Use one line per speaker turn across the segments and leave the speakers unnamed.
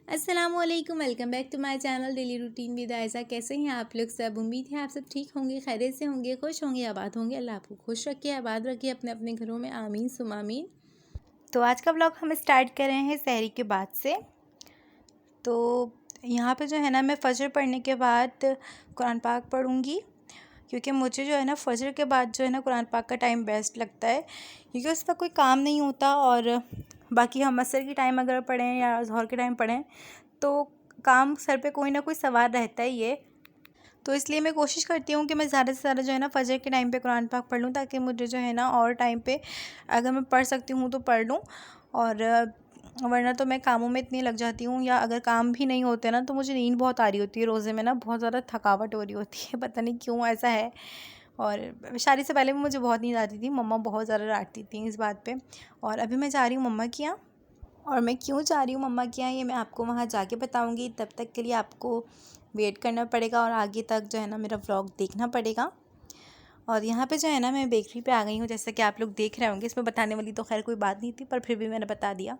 अस्सलामुअलैकुम, welcome back to my channel daily routine with Ayesha. कैसे हैं आप लोग सब? उम्मीद है आप सब ठीक होंगे, खैरियत से होंगे, खुश होंगे, आबाद होंगे। अल्लाह आपको खुश रखे, आबाद रखिए अपने अपने घरों में, आमीन सुम आमीन। तो आज का व्लॉग हम स्टार्ट कर रहे हैं सहरी के बाद से। तो यहाँ पे जो है ना, मैं फ़जर पढ़ने के बाद कुरान पाक पढ़ूँगी, क्योंकि मुझे जो है ना फ़जर के बाद जो है ना कुरान पाक का टाइम बेस्ट लगता है, क्योंकि उस वक्त कोई काम नहीं होता। और बाकी हम असर की टाइम अगर पढ़ें या ज़ोहर के टाइम पढ़ें तो काम सर पे कोई ना कोई सवार रहता ही है। तो इसलिए मैं कोशिश करती हूँ कि मैं ज़्यादा से ज़्यादा जो है ना फ़जर के टाइम पे कुरान पाक पढ़ लूँ, ताकि मुझे जो है ना और टाइम पे अगर मैं पढ़ सकती हूँ तो पढ़ लूँ। और वरना तो मैं कामों में इतनी लग जाती हूँ, या अगर काम भी नहीं होते ना तो मुझे नींद बहुत आ रही होती है। रोज़े में ना बहुत ज़्यादा थकावट हो रही होती है, पता नहीं क्यों ऐसा है। और शादी से पहले भी मुझे बहुत नींद आती थी, मम्मा बहुत ज़्यादा डांटती थी इस बात पे। और अभी मैं जा रही हूँ मम्मा के यहाँ, और मैं क्यों जा रही हूँ मम्मा के यहाँ ये मैं आपको वहाँ जाके बताऊँगी। तब तक के लिए आपको वेट करना पड़ेगा और आगे तक जो है ना मेरा व्लॉग देखना पड़ेगा। और यहाँ पे जो है ना मैं बेकरी पे आ गई हूँ, जैसा कि आप लोग देख रहे होंगे। इसमें बताने वाली तो खैर कोई बात नहीं थी, पर फिर भी मैंने बता दिया।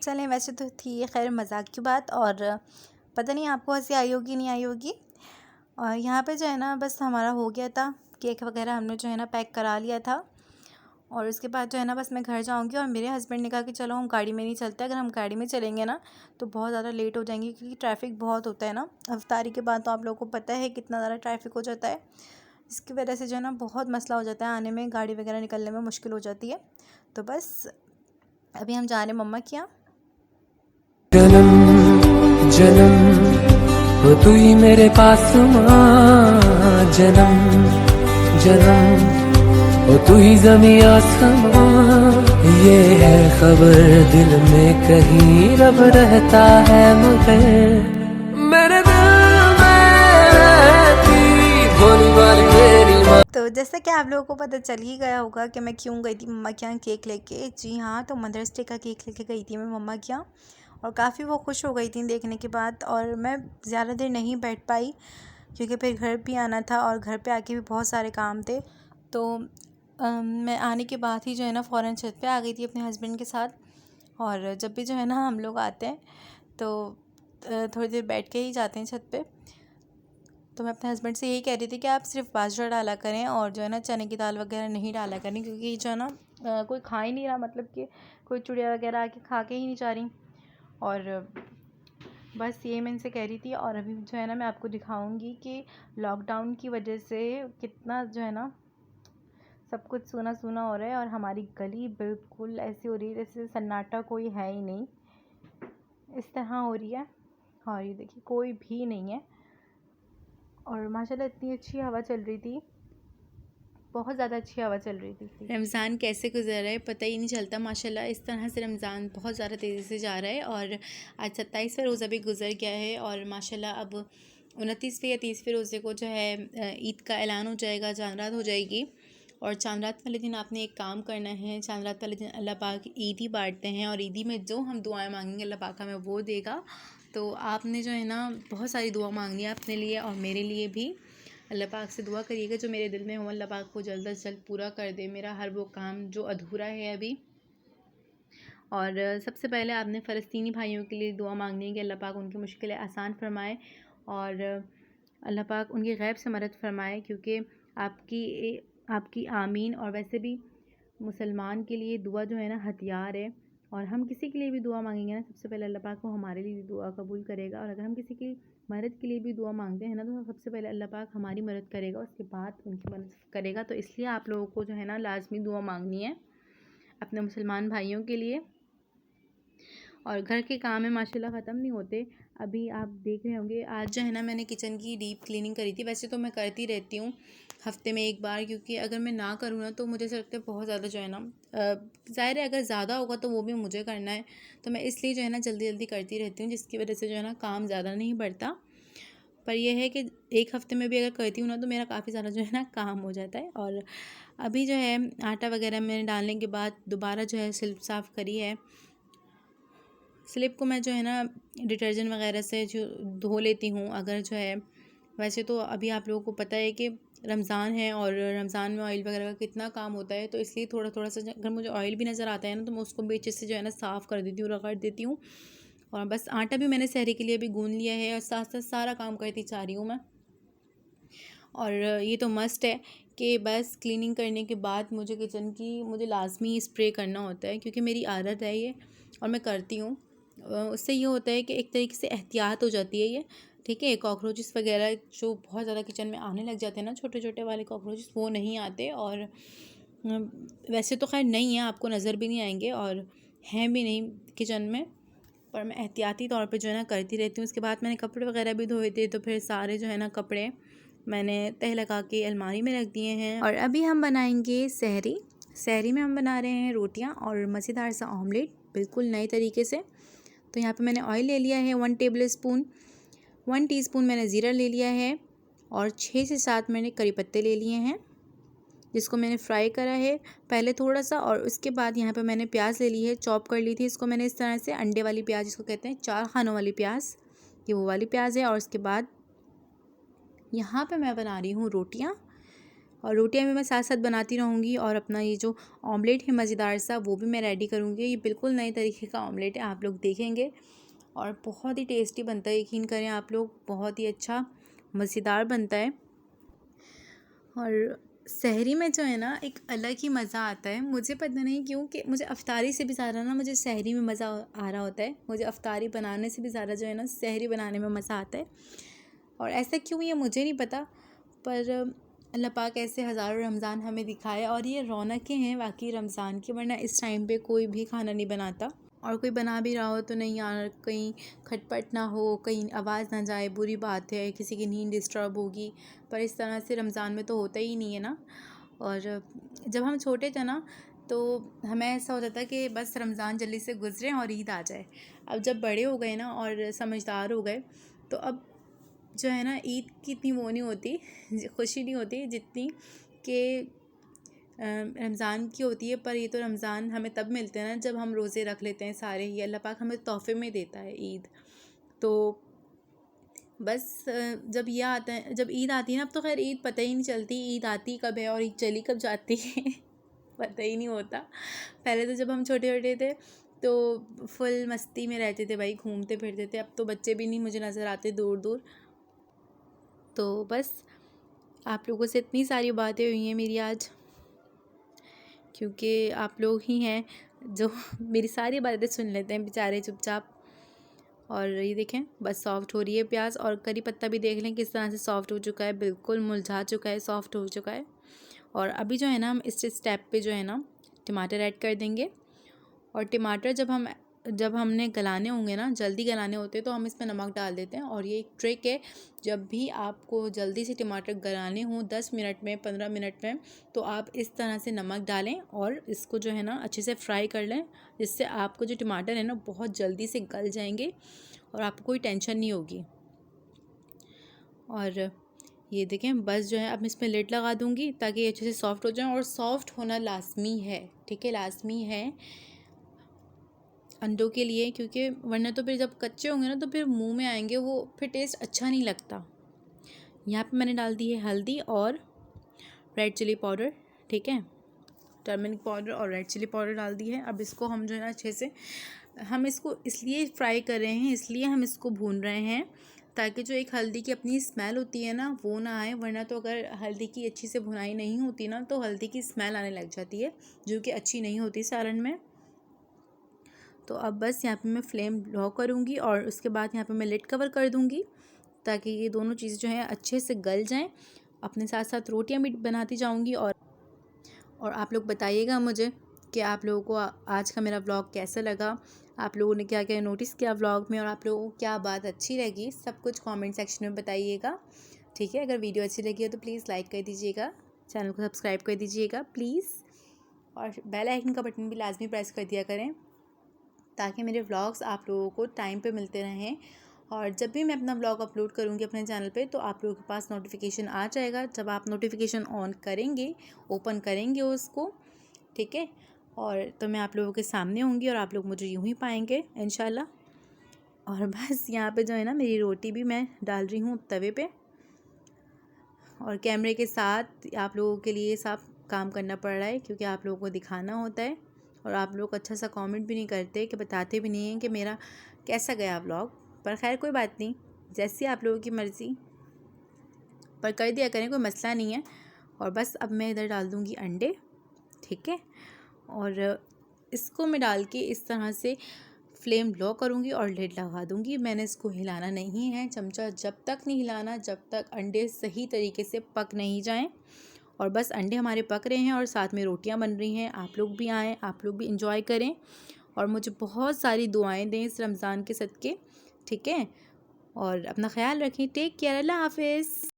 चलें, वैसे तो थी ये खैर मजाक की बात, और पता नहीं आपको हंसी आई होगी नहीं आई होगी। और यहाँ पे जो है ना बस हमारा हो गया था, केक वगैरह हमने जो है ना पैक करा लिया था। और उसके बाद जो है ना बस मैं घर जाऊंगी, और मेरे हस्बैंड ने कहा कि चलो हम गाड़ी में नहीं चलते, अगर हम गाड़ी में चलेंगे ना तो बहुत ज़्यादा लेट हो जाएंगे, क्योंकि ट्रैफिक बहुत होता है ना। अफ्तारी के बाद तो आप लोगों को पता है कितना ज़्यादा ट्रैफिक हो जाता है। इसकी वजह से जो है ना बहुत मसला हो जाता है, आने में गाड़ी वगैरह निकलने में मुश्किल हो जाती है। तो बस अभी हम जा रहे हैं मम्मा के यहाँ।
जन्म जन्म हो तू ही मेरे पास माँ, जन्म जन्म हो तू ही ज़मीं आसमां। ये है खबर दिल में कहीं रब रहता है, मगर मेरे दिल में रहती भोली वाली मेरी माँ।
तो जैसा कि आप लोगों को पता चल ही गया होगा कि मैं क्यों गई थी मम्मा के यहाँ केक लेके। जी हाँ, तो मदर्स डे का केक लेके गई थी मैं मम्मा के यहाँ, और काफ़ी वो खुश हो गई थी देखने के बाद। और मैं ज़्यादा देर नहीं बैठ पाई, क्योंकि फिर घर भी आना था, और घर पे आके भी बहुत सारे काम थे। तो मैं आने के बाद ही जो है ना फ़ौरन छत पे आ गई थी अपने हस्बैंड के साथ। और जब भी जो है ना हम लोग आते हैं तो थोड़ी देर बैठ के ही जाते हैं छत पे। तो मैं अपने हस्बैंड से यही कह रही थी कि आप सिर्फ बाजरा डाला करें, और जो है ना चने की दाल वगैरह नहीं डाला करें, क्योंकि जो है ना कोई खा ही नहीं रहा, मतलब कि कोई चिड़िया वगैरह आके खा के ही नहीं जा रही। और बस ये मैं इनसे कह रही थी। और अभी जो है ना मैं आपको दिखाऊंगी कि लॉकडाउन की वजह से कितना जो है ना सब कुछ सूना सूना हो रहा है, और हमारी गली बिल्कुल ऐसी हो रही है जैसे सन्नाटा कोई है ही नहीं, इस तरह हो रही है। और ये देखिए कोई भी नहीं है, और माशाल्लाह इतनी अच्छी हवा चल रही थी, बहुत ज़्यादा अच्छी हवा चल रही थी। रमज़ान कैसे गुजर रहा है पता ही नहीं चलता माशाल्लाह। इस तरह से रमज़ान बहुत ज़्यादा तेज़ी से जा रहा है, और आज 27वां रोज़ा भी गुजर गया है। और माशाल्लाह अब 29वें या 30वें रोज़े को जो है ईद का ऐलान हो जाएगा, चांद रात हो जाएगी। और चांद रात वाले दिन आपने एक काम करना है, चांद रात वाले दिन अल्लाह पाक ईदी बांटते हैं, और ईदी में जो हम दुआएं मांगेंगे अल्लाह पाक हमें वो देगा। तो आपने जो है ना बहुत सारी दुआ मांगनी है अपने लिए और मेरे लिए भी। अल्लाह पाक से दुआ करिएगा जो मेरे दिल में हो अल्लाह पाक वो जल्द से जल्द पूरा कर दे, मेरा हर वो काम जो अधूरा है अभी। और सबसे पहले आपने फ़लस्तीनी भाइयों के लिए दुआ मांगनी है कि अल्लाह पाक उनकी मुश्किलें आसान फरमाए, और अल्लाह पाक उनकी गैब से मदद फरमाए, क्योंकि आपकी आमीन। और वैसे भी मुसलमान के लिए दुआ जो है ना हथियार है, और हम किसी के लिए भी दुआ मांगेंगे ना सबसे पहले अल्लाह पाक वो हमारे लिए भी दुआ कबूल करेगा। और अगर हम किसी की मदद के लिए भी दुआ मांगते हैं ना तो सबसे पहले अल्लाह पाक हमारी मदद करेगा, उसके बाद उनकी मदद करेगा। तो इसलिए आप लोगों को जो है ना लाजमी दुआ मांगनी है अपने मुसलमान भाइयों के लिए। और घर के काम है माशाल्लाह ख़त्म नहीं होते। अभी आप देख रहे होंगे आज जो है ना मैंने किचन की डीप क्लीनिंग करी थी। वैसे तो मैं करती रहती हूँ हफ्ते में एक बार, क्योंकि अगर मैं ना करूँ ना तो मुझे ऐसा लगता है बहुत ज़्यादा जो है ना ज़ाहिर है अगर ज़्यादा होगा तो वो भी मुझे करना है, तो मैं इसलिए जो है ना जल्दी जल्दी करती रहती हूँ, जिसकी वजह से जो है ना काम ज़्यादा नहीं बढ़ता। पर यह है कि एक हफ़्ते में भी अगर करती हूँ ना तो मेरा काफ़ी ज़्यादा जो है ना काम हो जाता है। और अभी जो है आटा वगैरह मैंने डालने के बाद दोबारा जो है स्लिप साफ़ करी है। स्लिप को मैं जो है ना डिटर्जेंट वगैरह से जो धो लेती हूँ अगर जो है। वैसे तो अभी आप लोगों को पता है कि रमज़ान है, और रमज़ान में ऑयल वगैरह का कितना काम होता है, तो इसलिए थोड़ा थोड़ा सा अगर मुझे ऑयल भी नज़र आता है ना तो मैं उसको भी अच्छे से जो है ना साफ़ कर देती हूँ, रगड़ देती हूँ। और बस आटा भी मैंने सहरी के लिए भी गूंद लिया है और साथ साथ सारा काम करती जा रही हूँ मैं। और ये तो मस्ट है कि बस क्लीनिंग करने के बाद मुझे किचन की मुझे लाजमी स्प्रे करना होता है, क्योंकि मेरी आदत है ये और मैं करती हूँ। उससे ये होता है कि एक तरीके से एहतियात हो जाती है ये, ठीक है। कॉकरोचेस वगैरह जो बहुत ज़्यादा किचन में आने लग जाते हैं ना, छोटे छोटे वाले कॉकरोचेस, वो नहीं आते। और वैसे तो खैर नहीं है, आपको नज़र भी नहीं आएंगे और हैं भी नहीं किचन में, पर मैं एहतियाती तौर पे जो है ना करती रहती हूँ। उसके बाद मैंने कपड़े वगैरह भी धोए थे, तो फिर सारे जो है ना कपड़े मैंने तह लगा के अलमारी में रख दिए हैं। और अभी हम बनाएंगे सहरी। सहरी में हम बना रहे हैं रोटियां और मज़ेदार सा ऑमलेट, बिल्कुल नए तरीके से। तो यहाँ पे मैंने ऑयल ले लिया है 1 टेबल स्पून, 1 टीस्पून मैंने ज़ीरा ले लिया है और 6 से 7 मैंने करी पत्ते ले लिए हैं, जिसको मैंने फ्राई करा है पहले थोड़ा सा। और उसके बाद यहाँ पे मैंने प्याज ले ली है, चॉप कर ली थी इसको मैंने इस तरह से, अंडे वाली प्याज जिसको कहते हैं, 4 खानों वाली प्याज, ये वो वाली प्याज है। और उसके बाद यहाँ पे मैं बना रही हूँ रोटियाँ, और रोटियाँ भी मैं साथ साथ बनाती रहूँगी। और अपना ये जो ऑमलेट है मज़ेदार सा, वो भी मैं रेडी करूँगी। ये बिल्कुल नए तरीके का ऑमलेट है, आप लोग देखेंगे, और बहुत ही टेस्टी बनता है, यकीन करें आप लोग, बहुत ही अच्छा मज़ेदार बनता है। और सहरी में जो है ना एक अलग ही मज़ा आता है, मुझे पता नहीं क्यों कि मुझे अफ्तारी से भी ज़्यादा ना मुझे सहरी में मज़ा आ रहा होता है। मुझे अफ्तारी बनाने से भी ज़्यादा जो है ना सहरी बनाने में मज़ा आता है। और ऐसा क्यों ये मुझे नहीं पता, पर अल्लाह पाक ऐसे हज़ारों रमज़ान हमें दिखाए, और ये रौनकें हैं वाकई रमज़ान की, वरना इस टाइम पे कोई भी खाना नहीं बनाता। और कोई बना भी रहा हो तो नहीं यार, कहीं खटपट ना हो, कहीं आवाज़ ना जाए, बुरी बात है, किसी की नींद डिस्टर्ब होगी। पर इस तरह से रमज़ान में तो होता ही नहीं है ना। और जब हम छोटे थे ना, तो हमें ऐसा होता था कि बस रमज़ान जल्दी से गुजरे और ईद आ जाए। अब जब बड़े हो गए ना और समझदार हो गए, तो अब जो है ना ईद की इतनी वो नहीं होती, खुशी नहीं होती जितनी कि रमज़ान की होती है। पर ये तो रमज़ान हमें तब मिलते हैं ना जब हम रोज़े रख लेते हैं सारे, ये अल्लाह पाक हमें तोहफे में देता है ईद। तो बस जब ये आता है, जब ईद आती है ना, अब तो खैर ईद पता ही नहीं चलती ईद आती कब है और ईद चली कब जाती है पता ही नहीं होता। पहले तो जब हम छोटे छोटे थे तो फुल मस्ती में रहते थे भाई, घूमते फिरते थे। अब तो बच्चे भी नहीं मुझे नज़र आते दूर दूर। तो बस आप लोगों से इतनी सारी बातें हुई हैं मेरी आज, क्योंकि आप लोग ही हैं जो मेरी सारी बातें सुन लेते हैं बेचारे चुपचाप। और ये देखें बस सॉफ़्ट हो रही है प्याज, और करी पत्ता भी देख लें किस तरह से सॉफ़्ट हो चुका है, बिल्कुल मुरझा चुका है, सॉफ़्ट हो चुका है। और अभी जो है ना हम इस स्टेप पे जो है ना टमाटर ऐड कर देंगे। और टमाटर जब हमने गलाने होंगे ना, जल्दी गलाने होते हैं, तो हम इसमें नमक डाल देते हैं। और ये एक ट्रिक है, जब भी आपको जल्दी से टमाटर गलाने हों 10 मिनट में 15 मिनट में, तो आप इस तरह से नमक डालें और इसको जो है ना अच्छे से फ्राई कर लें, जिससे आपको जो टमाटर है ना बहुत जल्दी से गल जाएंगे और आपको कोई टेंशन नहीं होगी। और ये देखें बस जो है अब इसमें लिड लगा दूँगी ताकि ये अच्छे से सॉफ़्ट हो जाए। और सॉफ़्ट होना लाजमी है, ठीक है, लाजमी है अंडों के लिए, क्योंकि वरना तो फिर जब कच्चे होंगे ना तो फिर मुंह में आएंगे वो, फिर टेस्ट अच्छा नहीं लगता। यहाँ पे मैंने डाल दी है हल्दी और रेड चिली पाउडर, ठीक है, टर्मरिक पाउडर और रेड चिली पाउडर डाल दी है। अब इसको हम जो है ना अच्छे से, हम इसको इसलिए फ्राई कर रहे हैं, इसलिए हम इसको भून रहे हैं ताकि जो एक हल्दी की अपनी स्मेल होती है ना वो ना आए। वरना तो अगर हल्दी की अच्छी से भुनाई नहीं होती ना तो हल्दी की स्मेल आने लग जाती है, जो कि अच्छी नहीं होती सालन में। तो अब बस यहाँ पे मैं फ्लेम लो करूँगी और उसके बाद यहाँ पे मैं लिड कवर कर दूँगी ताकि ये दोनों चीज़ें जो हैं अच्छे से गल जाएं। अपने साथ साथ रोटियाँ भी बनाती जाऊँगी। और आप लोग बताइएगा मुझे कि आप लोगों को आज का मेरा व्लॉग कैसा लगा, आप लोगों ने क्या क्या नोटिस किया व्लॉग में, और आप लोगों को क्या बात अच्छी लगी, सब कुछ कमेंट सेक्शन में बताइएगा, ठीक है। अगर वीडियो अच्छी लगी हो तो प्लीज़ लाइक कर दीजिएगा, चैनल को सब्सक्राइब कर दीजिएगा प्लीज़, और बेल आइकन का बटन भी लाजमी प्रेस कर दिया करें ताकि मेरे व्लॉग्स आप लोगों को टाइम पे मिलते रहें। और जब भी मैं अपना व्लॉग अपलोड करूँगी अपने चैनल पे तो आप लोगों के पास नोटिफिकेशन आ जाएगा। जब आप नोटिफिकेशन ऑन करेंगे, ओपन करेंगे उसको, ठीक है, और तो मैं आप लोगों के सामने होंगी और आप लोग मुझे यूँ ही पाएंगे इंशाल्लाह। और बस यहाँ पे जो है ना मेरी रोटी भी मैं डाल रही हूँ तवे पे, और कैमरे के साथ आप लोगों के लिए सब काम करना पड़ रहा है क्योंकि आप लोगों को दिखाना होता है और आप लोग अच्छा सा कमेंट भी नहीं करते, कि बताते भी नहीं हैं कि मेरा कैसा गया व्लॉग। पर खैर कोई बात नहीं, जैसी आप लोगों की मर्ज़ी, पर कर दिया करें, कोई मसला नहीं है। और बस अब मैं इधर डाल दूँगी अंडे, ठीक है। और इसको मैं डाल के इस तरह से फ्लेम लो करूँगी और लिड लगा दूँगी। मैंने इसको हिलाना नहीं है, चमचा जब तक नहीं हिलाना जब तक अंडे सही तरीके से पक नहीं जाएं। और बस अंडे हमारे पक रहे हैं और साथ में रोटियां बन रही हैं। आप लोग भी आएँ, आप लोग भी इंजॉय करें और मुझे बहुत सारी दुआएं दें इस रमज़ान के सदके, ठीक है। और अपना ख्याल रखें। टेक केयर, अल्लाह हाफिज़।